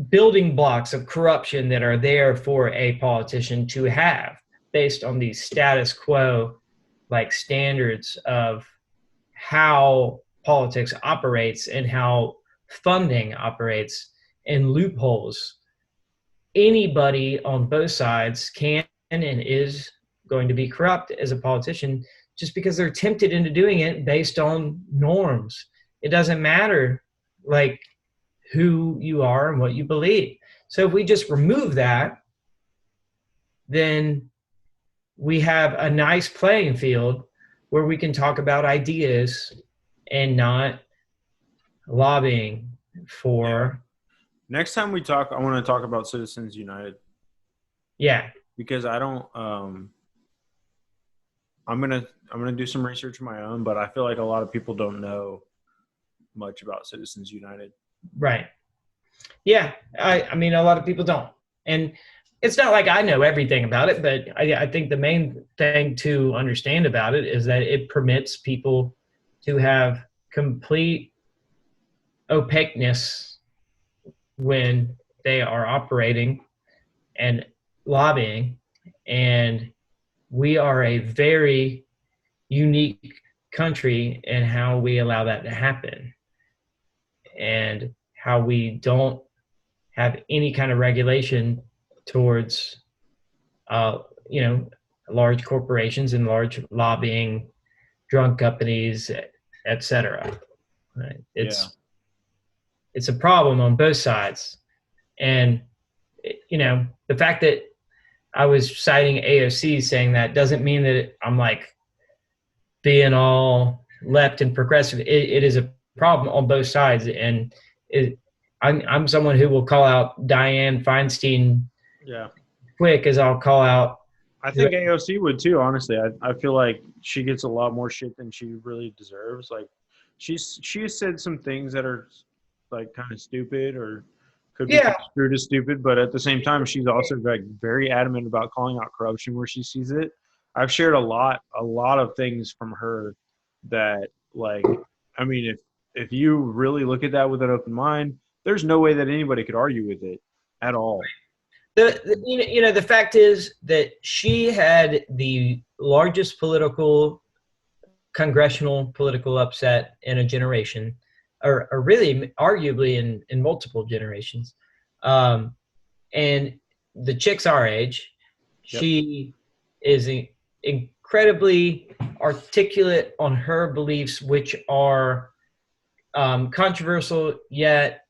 building blocks of corruption that are there for a politician to have based on these status quo standards of how politics operates and how funding operates and loopholes. Anybody on both sides can and is going to be corrupt as a politician just because they're tempted into doing it based on norms. It doesn't matter who you are and what you believe. So if we just remove that, then we have a nice playing field where we can talk about ideas and not lobbying for. Next time we talk, I want to talk about Citizens United. Yeah. Because I don't I'm gonna do some research of my own, but I feel like a lot of people don't know much about Citizens United. Right. Yeah. I mean, a lot of people don't. And it's not like I know everything about it, but I think the main thing to understand about it is that it permits people to have complete opaqueness when they are operating and lobbying. And we are a very unique country in how we allow that to happen and how we don't have any kind of regulation towards, large corporations and large lobbying, drug companies, et cetera. Right? It's a problem on both sides. And, the fact that I was citing AOC saying that doesn't mean that I'm being all left and progressive. It is a problem on both sides. And I'm someone who will call out Dianne Feinstein quick as I'll call out. I think AOC would too, honestly. I feel like she gets a lot more shit than she really deserves. Like she has said some things that are like kind of stupid or could be construed as stupid, but at the same time she's also like very adamant about calling out corruption where she sees it. I've shared a lot of things from her that, like, I mean, if you really look at that with an open mind, there's no way that anybody could argue with it at all. The fact is that she had the largest congressional political upset in a generation, or really arguably in multiple generations. And the chick's our age. Yep. She is incredibly articulate on her beliefs, which are controversial yet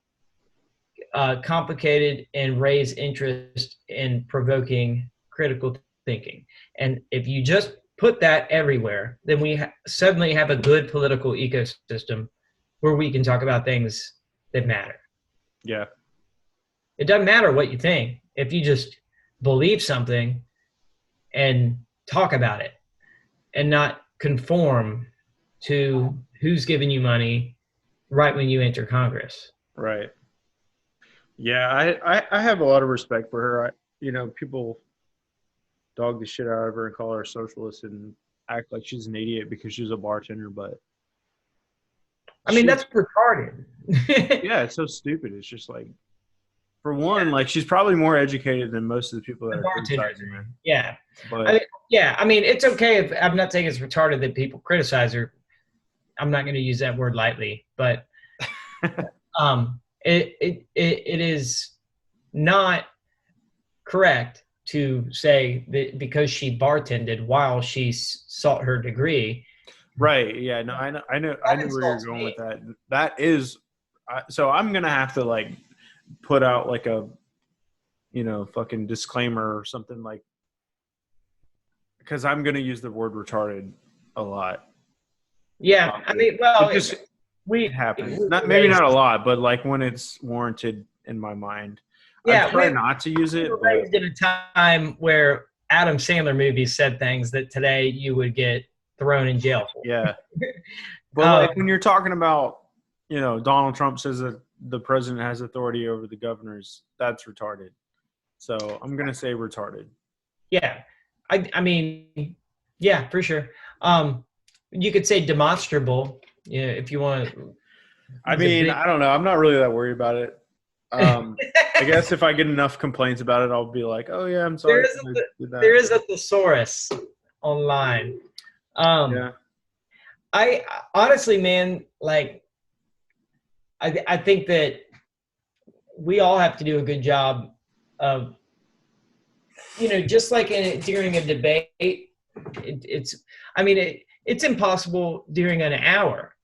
complicated and raise interest in provoking critical thinking. And if you just put that everywhere, then we suddenly have a good political ecosystem where we can talk about things that matter. Yeah. It doesn't matter what you think if you just believe something and talk about it and not conform to who's giving you money right when you enter Congress. Right. Yeah, I have a lot of respect for her. People dog the shit out of her and call her a socialist and act like she's an idiot because she's a bartender, but I mean, that's retarded. Yeah, it's so stupid. It's just like, for one, like, she's probably more educated than most of the people that are criticizing her. Yeah. But I mean, it's okay if I'm not saying it's retarded that people criticize her. I'm not going to use that word lightly, but it is not correct to say that because she bartended while she sought her degree. Right. Yeah. No, I know where you're going with that. That is, so I'm going to have to, like, put out like a, fucking disclaimer or something, like, because I'm going to use the word retarded a lot. Yeah. I mean, well, it happens. Maybe not a lot, but like when it's warranted in my mind. Yeah. I try not to use it. Raised in a time where Adam Sandler movies said things that today you would get thrown in jail for. Yeah. But like when you're talking about, Donald Trump says that the president has authority over the governors, that's retarded. So I'm going to say retarded. Yeah. I mean, yeah, for sure. You could say demonstrable, if you want. I mean, I don't know. I'm not really that worried about it. I guess if I get enough complaints about it, I'll be like, oh yeah, I'm sorry. There is a thesaurus online. Yeah. I honestly, man, like, I think that we all have to do a good job of, just like during a debate, it's impossible during an hour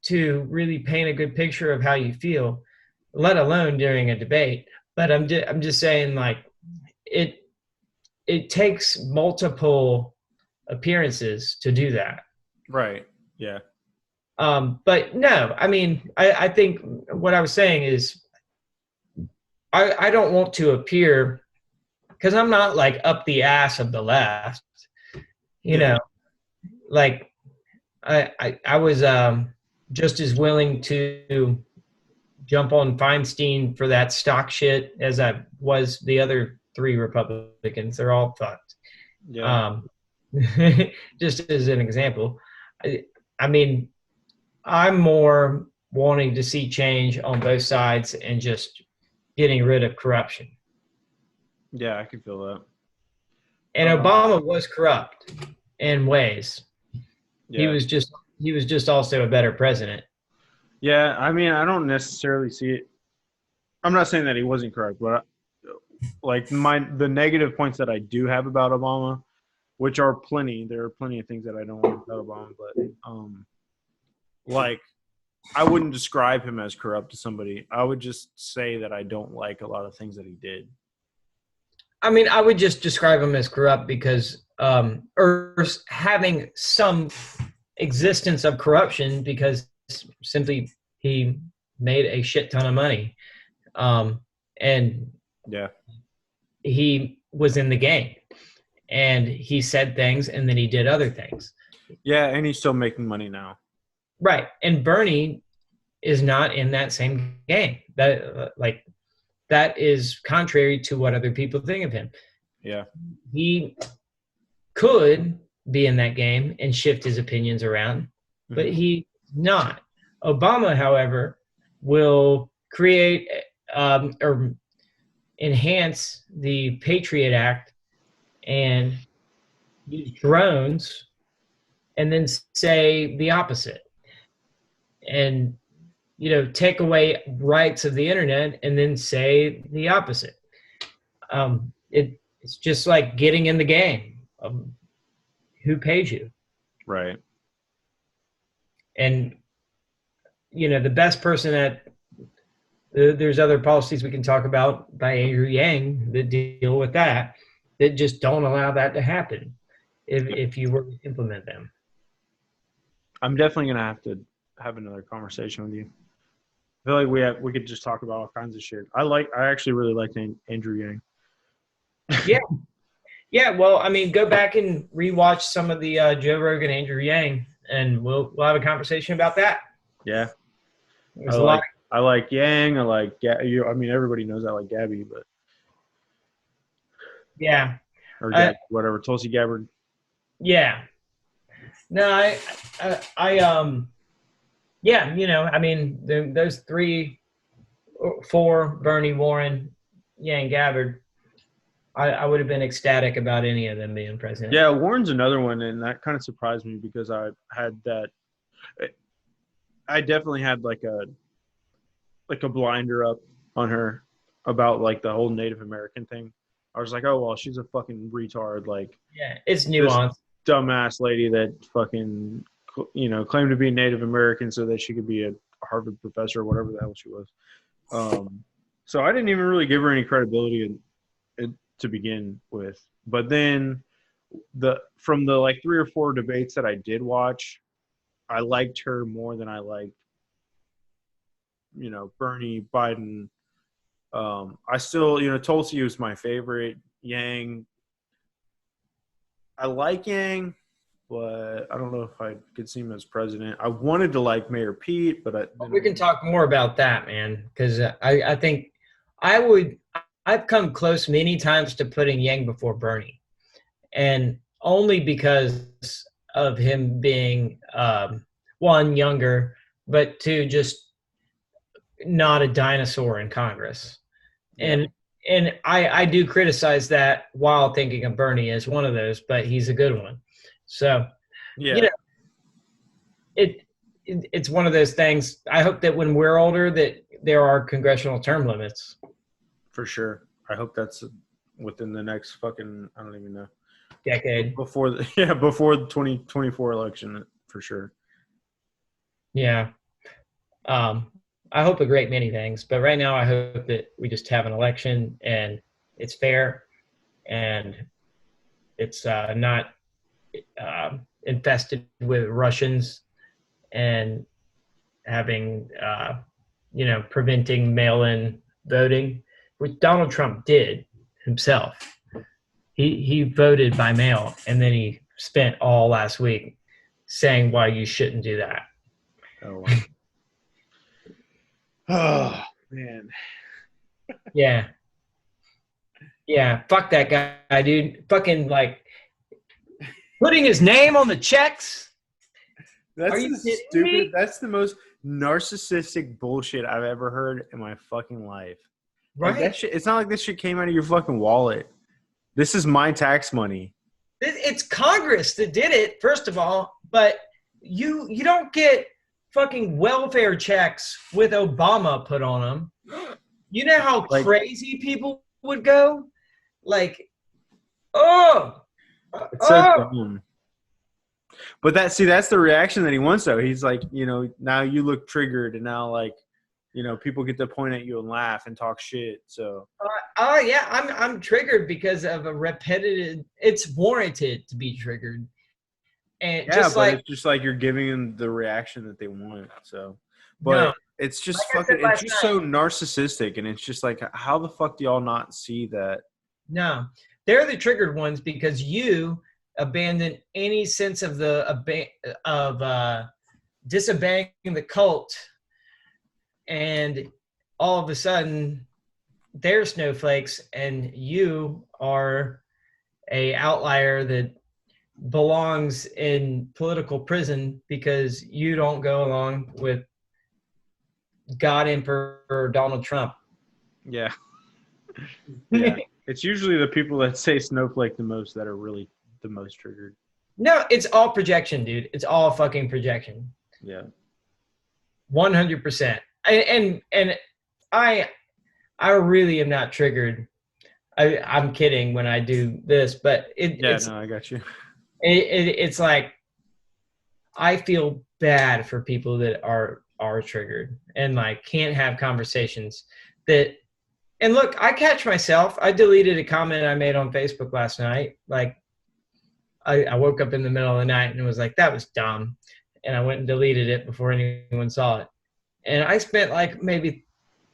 to really paint a good picture of how you feel, let alone during a debate. But I'm just saying, like, it takes multiple appearances to do that. Right. Yeah. But no, I mean, I think what I was saying is I don't want to appear, because I'm not like up the ass of the left, like I was just as willing to jump on Feinstein for that stock shit as I was the other three Republicans. They're all fucked. Yeah. Just as an example, I mean, I'm more wanting to see change on both sides and just getting rid of corruption. Yeah, I can feel that. And Obama was corrupt in ways. Yeah. He was just also a better president. Yeah, I mean, I don't necessarily see it. I'm not saying that he wasn't correct, but like the negative points that I do have about Obama, which are plenty. There are plenty of things that I don't like about Obama, but like, I wouldn't describe him as corrupt to somebody. I would just say that I don't like a lot of things that he did. I mean, I would just describe him as corrupt because, or having some existence of corruption, because simply he made a shit ton of money. And yeah, he was in the game, and he said things and then he did other things. Yeah, and he's still making money now. Right. And Bernie is not in that same game. That is contrary to what other people think of him. Yeah. He could be in that game and shift his opinions around, but he's not. Obama, however, will create or enhance the Patriot Act and use drones and then say the opposite. And, take away rights of the internet and then say the opposite. It's just like getting in the game of who pays you. Right. And, the best person that there's other policies we can talk about by Andrew Yang that deal with that just don't allow that to happen if you were to implement them. I'm definitely going to have another conversation with you. I feel like we could just talk about all kinds of shit. I actually really like Andrew Yang. Yeah. Yeah. Well, I mean, go back and rewatch some of the Joe Rogan, Andrew Yang, and we'll have a conversation about that. Yeah. There's a lot. I like Yang. I like everybody knows I like Gabby, but yeah, or whatever, Tulsi Gabbard. Yeah. No, those 3, 4, Bernie, Warren, Yang, Gabbard, I would have been ecstatic about any of them being president. Yeah, Warren's another one, and that kind of surprised me because I definitely had like a blinder up on her about like the whole Native American thing. I was like, oh well, she's a fucking retard. Like, yeah, it's nuanced. Dumbass lady that fucking claimed to be Native American so that she could be a Harvard professor or whatever the hell she was. So I didn't even really give her any credibility to begin with. But then from the like 3 or 4 debates that I did watch, I liked her more than I liked Bernie, Biden. I still Tulsi was my favorite. Yang, I like Yang, but I don't know if I could see him as president. I wanted to like Mayor Pete, but we can talk more about that, man, because I think I've come close many times to putting Yang before Bernie, and only because of him being one, younger, but two, just not a dinosaur in Congress. Yeah. And I do criticize that while thinking of Bernie as one of those, but he's a good one. So, yeah, it's one of those things. I hope that when we're older that there are congressional term limits. For sure. I hope that's within the next fucking, I don't even know. Decade. Before the 2024 election, for sure. Yeah. I hope a great many things, but right now I hope that we just have an election and it's fair and it's not infested with Russians and having, preventing mail-in voting, which Donald Trump did himself. He voted by mail, and then he spent all last week saying why you shouldn't do that. Oh, wow. Oh, man. Yeah. Yeah, fuck that guy, dude. Fucking, putting his name on the checks. That's stupid. Me? That's the most narcissistic bullshit I've ever heard in my fucking life. Right? Like that shit, it's not like this shit came out of your fucking wallet. This is my tax money. It's Congress that did it, first of all, but you don't get fucking welfare checks with Obama put on them. You know how crazy people would go? It's so dumb. But that's the reaction that he wants, though. He's like, now you look triggered, and now people get to point at you and laugh and talk shit. So. Yeah, I'm triggered because of a repetitive. It's warranted to be triggered. And yeah, but it's just like you're giving them the reaction that they want. So, but it's just it's just so narcissistic, and it's just like, how the fuck do y'all not see that? No, they're the triggered ones because you abandon any sense of disobeying the cult, and all of a sudden they're snowflakes and you are a outlier that belongs in political prison because you don't go along with God Emperor Donald Trump. Yeah. Yeah. It's usually the people that say snowflake the most that are really the most triggered. No, it's all projection, dude. It's all fucking projection. Yeah. 100%. And I really am not triggered. I'm kidding when I do this, but I got you. It's like I feel bad for people that are triggered and like can't have conversations that. And look, I catch myself. I deleted a comment I made on Facebook last night. Like I woke up in the middle of the night and it was like, that was dumb. And I went and deleted it before anyone saw it. And I spent like maybe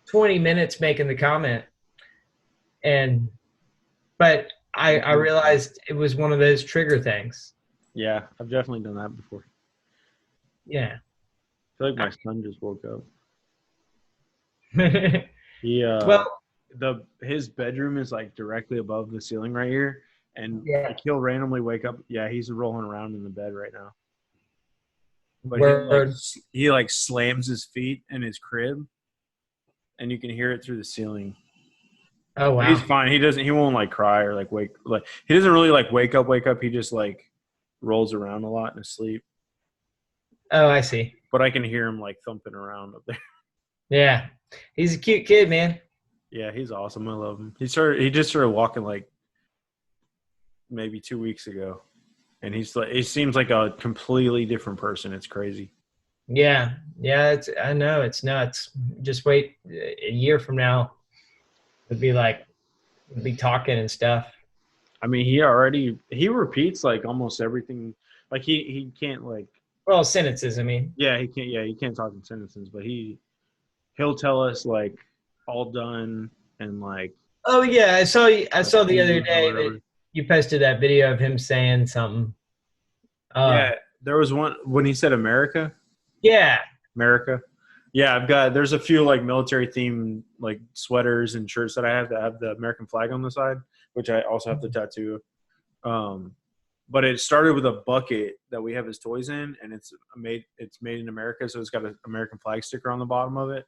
20 minutes making the comment. But I realized it was one of those trigger things. Yeah, I've definitely done that before. Yeah. I feel like my son just woke up. His bedroom is like directly above the ceiling right here, and like he'll randomly wake up. Yeah, he's rolling around in the bed right now. But he like slams his feet in his crib, and you can hear it through the ceiling. Oh wow. He's fine. He won't like cry or like wake. Like he doesn't really like wake up. He just like rolls around a lot in his sleep. Oh, I see. But I can hear him like thumping around up there. Yeah, he's a cute kid, man. Yeah, he's awesome. I love him. He just started walking like maybe 2 weeks ago, and he seems like a completely different person. It's crazy. Yeah. I know it's nuts. Just wait a year from now, we'll be talking and stuff. I mean, he repeats like almost everything. Like he can't like. Well, sentences. I mean. Yeah, he can't. Yeah, he can't talk in sentences, but he'll tell us like all done and like. Oh yeah, I saw the other day that you posted that video of him saying something. Yeah, there was one when he said America. Yeah. America. Yeah, there's a few like military themed like sweaters and shirts that I have that have the American flag on the side, which I also have the tattoo. But it started with a bucket that we have his toys in, and it's made in America, so it's got an American flag sticker on the bottom of it.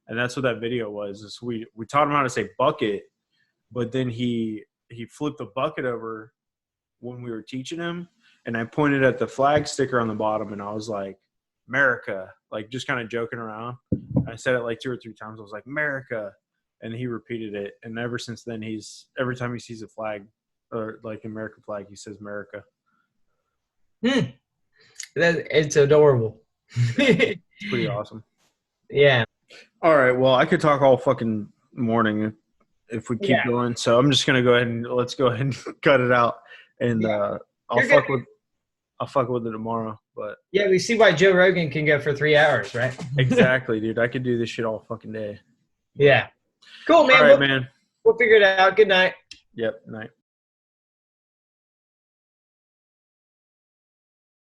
And that's what that video was. Is we taught him how to say bucket, but then he flipped the bucket over when we were teaching him, and I pointed at the flag sticker on the bottom, and I was like, America, like just kind of joking around. I said it like 2 or 3 times. I was like, America, and he repeated it. And ever since then, every time he sees a flag or like American flag, he says America. It's adorable. It's pretty awesome. Yeah. All right. Well, I could talk all fucking morning if we keep going. So I'm just gonna let's go ahead and cut it out, and I'll fuck with it tomorrow. But yeah, we see why Joe Rogan can go for 3 hours, right? Exactly, dude. I could do this shit all fucking day. Yeah. Cool, man. All right, man. We'll figure it out. Good night. Yep. Night.